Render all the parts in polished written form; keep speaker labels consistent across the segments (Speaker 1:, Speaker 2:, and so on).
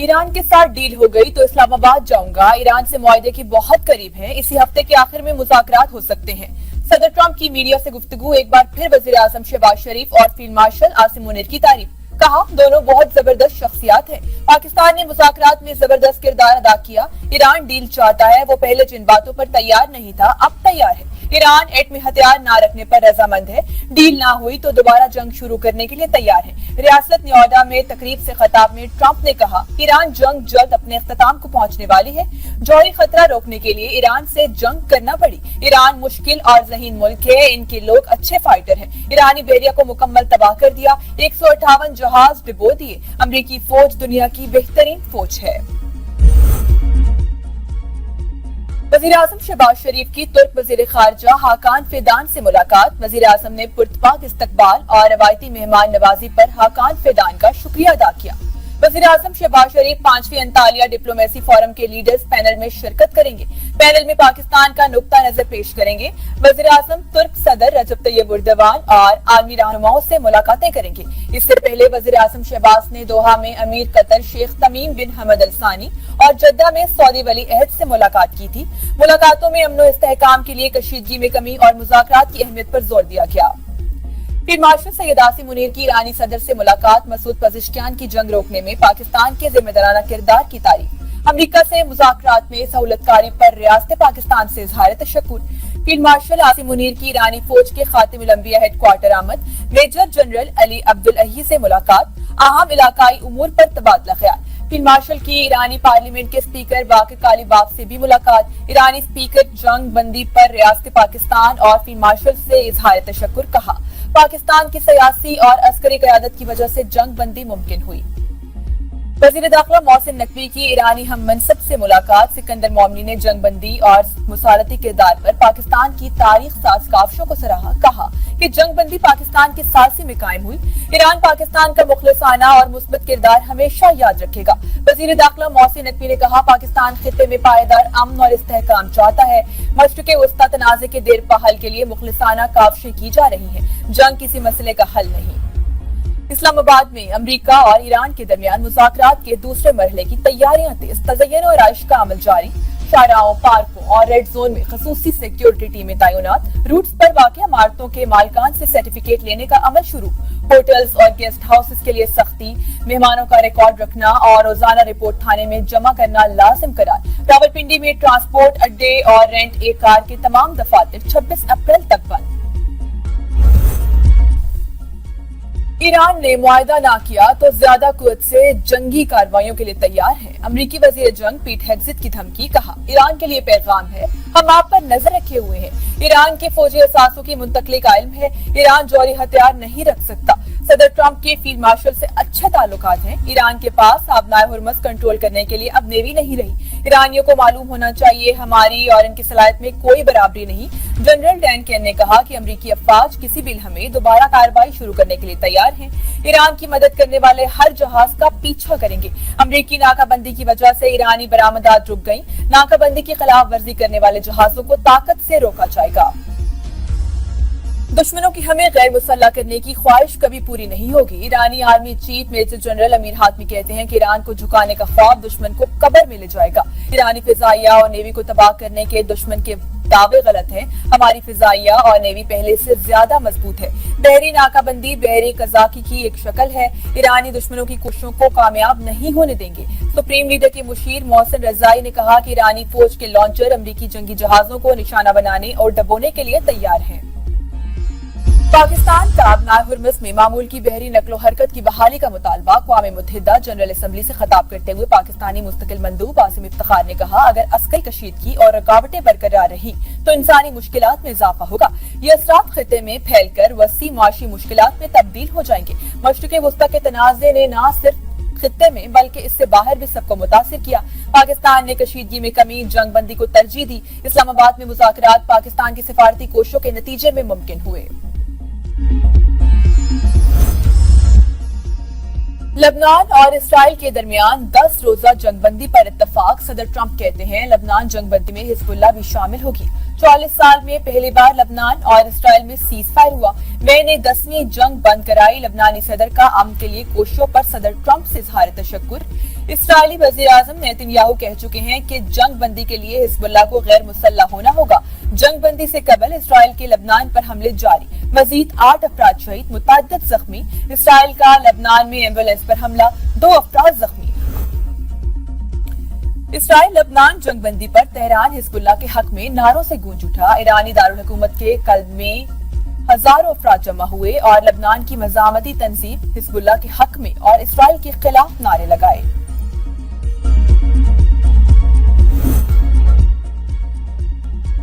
Speaker 1: Iran के साथ deal हो गई तो इस्लामाबाद जाऊंगा। ईरान से मुआहदे के बहुत करीब हैं। इसी हफ्ते के आखिर में मुज़ाकरात हो सकते हैं। सदर ट्रंप की मीडिया से गुफ्तगू, एक बार फिर वज़ीर आज़म शहबाज शरीफ और फील्ड मार्शल आसिम मुनीर की तारीफ। कहा, दोनों बहुत जबरदस्त शख्सियात हैं। पाकिस्तान ने मुज़ाकरात में जबरदस्त किरदार अदा किया। ईरान डील चाहता है, वो पहले जिन बातों पर तैयार नहीं था अब तैयार है। ईरान एटमी हथियार ना रखने पर रजामंद है। डील ना हुई तो दोबारा जंग शुरू करने के लिए तैयार है। रियासत न्योदा में तकरीब से खिताब में ट्रंप ने कहा, ईरान जंग जल्द अपने इख्तिताम को पहुंचने वाली है। जौहरी खतरा रोकने के लिए ईरान से जंग करना पड़ी। ईरान मुश्किल और ज़हीन मुल्क है, इनके लोग अच्छे फाइटर हैं। ईरानी बहरिया को मुकम्मल तबाह कर दिया। 158 जहाज डुबो दिए। अमरीकी फौज दुनिया की बेहतरीन फौज है। वज़ीर आज़म शहबाज शरीफ की तुर्क वज़ीर ख़ारजा हाकान फिदान से मुलाकात। वज़ीर आज़म ने पुरतपाक इस्तकबाल और रवायती मेहमान नवाजी पर हाकान फिदान का शुक्रिया अदा किया। वज़ीर आज़म शहबाज शरीफ 5वीं अंतालिया डिप्लोमेसी फोरम के लीडर्स पैनल में शिरकत करेंगे। पैनल में पाकिस्तान का नुक्ता नजर पेश करेंगे। वज़ीर आज़म तुर्क सदर रजब तैयब एर्दोगान और आलमी रहनुमाओं से मुलाकातें करेंगे। इससे पहले वज़ीर आज़म शहबाज ने दोहा में अमीर कतर शेख तमीम बिन हमद अल सानी और जद्दा में सऊदी वली अहद से मुलाकात की थी। मुलाकातों में अमन इस्तेहकाम के लिए कशीदगी में कमी और मुज़ाकरात की अहमियत पर जोर दिया गया। फील्ड मार्शल सैयद आसिम मुनीर की ईरानी सदर से मुलाकात। मसूद पज़ेश्कियान की जंग रोकने में पाकिस्तान के जिम्मेदाराना किरदार की तारीफ। अमरीका से मुज़ाकरात में सहूलतकारी पर रियासत पाकिस्तान से इजहार तशक्कुर। फील्ड मार्शल आसिम मुनीर की ईरानी फौज के खातिमुल अंबिया हेडक्वार्टर आमद। मेजर जनरल अली अब्दुल अही से मुलाकात। अहम इलाकाई उमूर पर तबादला ख्याल। फील्ड मार्शल की ईरानी पार्लियामेंट के स्पीकर बाकर कालीबाफ से भी मुलाकात। ईरानी स्पीकर जंग बंदी पर रियासत पाकिस्तान और फील्ड मार्शल से इजहार तशक्कुर। कहा, पाकिस्तान की सियासी और अस्करी क़यादत की वजह से जंग बंदी मुमकिन हुई। वज़ीर दाखिला मोहसिन नकवी की ईरानी हम मनसब से मुलाकात। सिकंदर मोमनी ने जंग बंदी और मुसालती किरदार पर पाकिस्तान की तारीख साज काविशों को सराहा। कहा कि जंग बंदी पाकिस्तान की सालसी में कायम हुई। ईरान पाकिस्तान का मुखलिसाना और मुस्बत किरदार हमेशा याद रखेगा। वज़ीर दाखिला मोहसिन नकवी ने कहा, पाकिस्तान खित्ते में पायदार अमन और इस्तेहकाम चाहता है। मशरिक़ वस्ता तनाज़े के देरपा हल के लिए मुखलिसाना काविशें की जा रही हैं। जंग किसी मसले का हल नहीं। इस्लामाबाद में अमरीका और ईरान के दरमियान मुज़ाकरात के दूसरे मरहले की तैयारियां तेज। तज़य्युन और आइश का अमल जारी। शाहराहों, पार्कों और रेड जोन में खसूसी सिक्योरिटी टीमें तैनात। रूट्स पर वाक़िआ इमारतों के मालिकान से सर्टिफिकेट लेने का अमल शुरू। होटल्स और गेस्ट हाउसेस के लिए सख्ती। मेहमानों का रिकॉर्ड रखना और रोजाना रिपोर्ट थाने में जमा करना लाजिम करार। रावलपिंडी में ट्रांसपोर्ट अड्डे और रेंट ए कार के तमाम दफातर 26 अप्रैल तक बंद। ईरान ने मुआहदा ना किया तो ज्यादा कुव्वत से जंगी कार्रवाइयों के लिए तैयार है। अमरीकी वजीर जंग पीट हेग्जिट की धमकी। कहा, ईरान के लिए पैगाम है, हम आप पर नजर रखे हुए हैं। ईरान के फौजी असासों की मुंतकली का इल्म है। ईरान जौहरी हथियार नहीं रख सकता। सदर ट्रंप के फील्ड मार्शल से अच्छे ताल्लुकात हैं। ईरान के पास आबनाए हुर्मुज़ कंट्रोल करने के लिए अब नेवी नहीं रही। ईरानियों को मालूम होना चाहिए, हमारी और इनकी सलाहियत में कोई बराबरी नहीं। जनरल डैन केन ने कहा कि अमरीकी अफवाज किसी भी लम्हे दोबारा कार्रवाई शुरू करने के लिए तैयार हैं। ईरान की मदद करने वाले हर जहाज का पीछा करेंगे। अमरीकी नाकाबंदी की वजह से ईरानी बरामदात रुक गयी। नाकाबंदी की खिलाफ वर्जी करने वाले जहाजों को ताकत से रोका जाएगा। दुश्मनों की हमें गैर मुसल्लह करने की ख्वाहिश कभी पूरी नहीं होगी। Iranian army chief major general Amir Hatami कहते हैं कि ईरान को झुकाने का ख्वाब दुश्मन को कब्र में ले जाएगा। ईरानी फिजाइया और नेवी को तबाह करने के दुश्मन के दावे गलत हैं। हमारी फिजाइया और नेवी पहले से ज्यादा मजबूत है। बहरी नाकाबंदी बहरी कजाकी की एक शक्ल है। ईरानी दुश्मनों की कोशिशों को कामयाब नहीं होने देंगे। सुप्रीम लीडर के मुशीर मोहसिन रजाई ने कहा कि ईरानी फौज के लॉन्चर अमरीकी जंगी जहाजों को निशाना बनाने और डबोने के लिए तैयार हैं। पाकिस्तान का आबनाए हुर्मुज़ में मामूल की बहरी नकलो हरकत की बहाली का मुतालबा। अक़वाम मुत्तहिदा जनरल असम्बली से खिताब करते हुए पाकिस्तानी मुस्तकिल मंदूब आसिम इफ्तिखार ने कहा, अगर अस्करी कशीदगी और रुकावटें बरकरार रही तो इंसानी मुश्किलात में इजाफा होगा। ये असरात खित्ते में फैलकर वसी माशी मुश्किलात में तब्दील हो जाएंगे। मशरिक़ वस्ता के तनाज़े ने न सिर्फ खित्ते में बल्कि इससे बाहर भी सबको मुतासिर किया। पाकिस्तान ने कशीदगी में कमी, जंग बंदी को तरजीह दी। इस्लामाबाद में मुज़ाकरात पाकिस्तान की सिफारती कोशिशों के नतीजे में मुमकिन हुए। लबनान और इसराइल के दरमियान 10 रोजा जंगबंदी पर इत्तफाक। सदर ट्रंप कहते हैं लबनान जंगबंदी में हिजबुल्लाह भी शामिल होगी। 44 साल में पहली बार लबनान और इसराइल में सीज फायर हुआ। मैंने 10वीं जंग बंद कराई। लबनानी सदर का अमन के लिए कोशिशों पर सदर ट्रंप से इजहार तशक्कुर। اسرائیلی وزیر اعظم نیتن کہہ چکے ہیں کہ جنگ بندی کے لیے حزب کو غیر مسلح ہونا ہوگا۔ جنگ بندی سے قبل اسرائیل کے لبنان پر حملے جاری، مزید 8 افراد شہید، متعدد زخمی۔ اسرائیل کا لبنان میں ایمبولینس پر حملہ، 2 افراد زخمی۔ اسرائیل لبنان جنگ بندی پر تہران حزب اللہ کے حق میں نعروں سے گونج اٹھا۔ ایرانی دارالحکومت کے قلب میں ہزاروں افراد جمع ہوئے اور لبنان کی مزاحمتی تنظیم حزب اللہ کے حق میں اور اسرائیل کے خلاف نعرے لگائے۔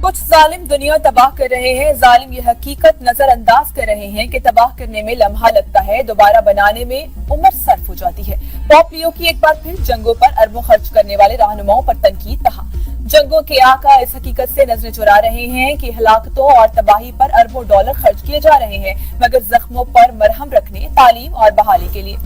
Speaker 1: کچھ ظالم دنیا تباہ کر رہے ہیں، ظالم یہ حقیقت نظر انداز کر رہے ہیں کہ تباہ کرنے میں لمحہ لگتا ہے، دوبارہ بنانے میں عمر صرف ہو جاتی ہے۔ پوپ لیو کی ایک بار پھر جنگوں پر اربوں خرچ کرنے والے رہنماؤں پر تنقید، کہا جنگوں کے آقا اس حقیقت سے نظریں چرا رہے ہیں کہ ہلاکتوں اور تباہی پر اربوں ڈالر خرچ کیے جا رہے ہیں، مگر زخموں پر مرہم رکھنے، تعلیم اور بحالی کے لیے۔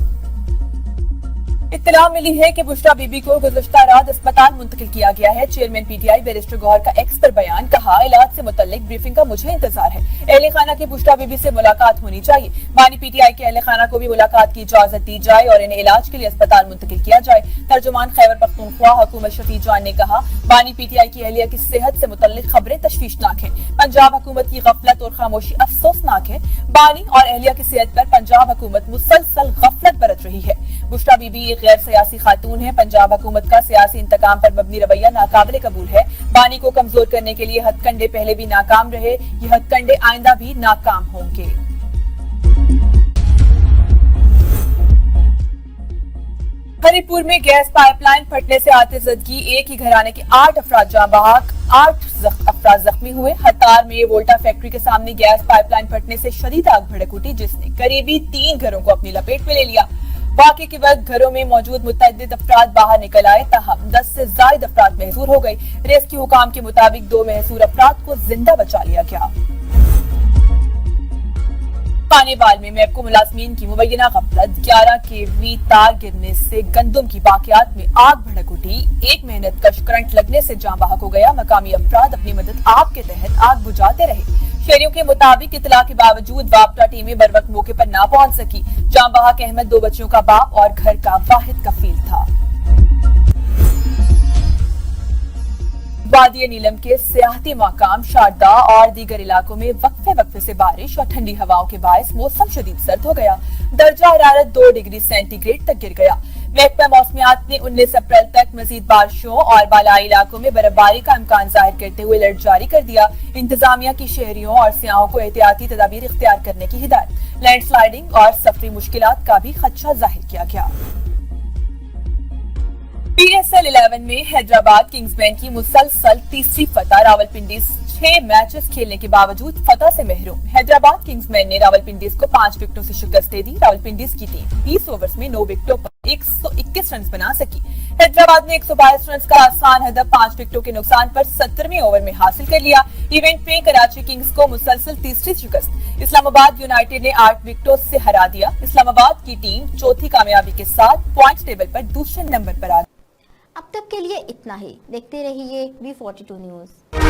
Speaker 1: اطلاع ملی ہے کہ بشرا بی بی کو گزشتہ رات اسپتال منتقل کیا گیا ہے۔ Chairman P T I barrister Gohar کا ایکس پر بیان، کہا علاج سے متعلق بریفنگ کا مجھے انتظار ہے، اہل خانہ کی بشرا بی بی سے ملاقات ہونی چاہیے، بانی پی ٹی آئی کے اہل خانہ کو بھی ملاقات کی اجازت دی جائے اور انہیں علاج کے لیے اسپتال منتقل کیا جائے۔ ترجمان خیبر پختونخوا حکومت شفیع جان نے کہا بانی پی ٹی آئی کی اہلیہ کی صحت سے متعلق خبریں تشویشناک ہیں، پنجاب حکومت کی غفلت اور خاموشی افسوسناک ہے، بانی اور اہلیہ کی صحت پر پنجاب حکومت مسلسل غفلت برت رہی ہے۔ بشرا بی بی ایک غیر سیاسی خاتون ہے، پنجاب حکومت کا سیاسی انتقام پر مبنی رویہ ناقابل قبول ہے، بانی کو کمزور کرنے کے لیے ہتھ کنڈے پہلے بھی ناکام رہے، یہ ہتھ کنڈے آئندہ بھی ناکام ہوں گے۔ ہری پور میں گیس پائپ لائن پھٹنے سے آتش زدگی، ایک ہی گھرانے کے 8 افراد جاں بحق، 8 افراد زخمی ہوئے۔ ہتار میں وولٹا فیکٹری کے سامنے گیس پائپ لائن پھٹنے سے شدید آگ بھڑک اٹھی، جس نے قریبی 3 گھروں کو اپنی لپیٹ میں لے لیا۔ واقعے کے وقت گھروں میں موجود متعدد افراد باہر نکل آئے، تاہم 10 سے زائد افراد محصور ہو گئے۔ ریسکیو حکام کے مطابق 2 محصور افراد کو زندہ بچا لیا گیا۔ پانے بال میں میپکو ملازمین کی مبینہ غفلت، 11 kV تار گرنے سے گندم کی باقیات میں آگ بھڑک اٹھی، ایک محنت کش کرنٹ لگنے سے جاں بحق ہو گیا۔ مقامی افراد اپنی مدد آپ کے تحت آگ بجھاتے رہے۔ شہریوں کے مطابق اطلاع کے باوجود رابطہ ٹیمیں بروقت موقع پر نہ پہنچ سکی۔ جاں بحق احمد 2 بچوں کا باپ اور گھر کا واحد کفیل تھا۔ وادی نیلم کے سیاحتی مقام شاردا اور دیگر علاقوں میں وقفے سے بارش اور ٹھنڈی ہواؤں کے باعث موسم شدید سرد ہو گیا، درجہ حرارت 2 ڈگری سینٹی گریڈ تک گر گیا۔ محکمہ موسمیات نے 19 اپریل تک مزید بارشوں اور بالائی علاقوں میں برفباری کا امکان ظاہر کرتے ہوئے الرٹ جاری کر دیا۔ انتظامیہ کی شہریوں اور سیاحوں کو احتیاطی تدابیر اختیار کرنے کی ہدایت۔ لینڈ سلائیڈنگ اور سفری مشکلات کا بھی خدشہ ظاہر کیا گیا۔ پی ایس ایل 11 میں حیدرآباد کنگز مین کی مسلسل تیسری فتح، راولپنڈی 6 میچز کھیلنے کے باوجود فتح سے محروم۔ حیدرآباد کنگز مین نے راولپنڈی کو 5 وکٹوں سے شکست دے دی۔ راولپنڈی کی ٹیم 20 اوورز میں 9 وکٹوں پر 121 رنز بنا سکی۔ حیدرآباد نے 122 رنز کا آسان ہدف 5 وکٹوں کے نقصان پر 17ویں اوور میں حاصل کر لیا۔ ایونٹ میں کراچی کنگز کو مسلسل تیسری شکست، اسلام آباد یونائیٹڈ نے 8 وکٹوں سے ہرا دیا۔ اسلام آباد کی ٹیم چوتھی کامیابی کے ساتھ پوائنٹس ٹیبل پر دوسرے نمبر پر آ گئی۔
Speaker 2: اب تک کے لیے اتنا ہی، دیکھتے رہیے V42 نیوز۔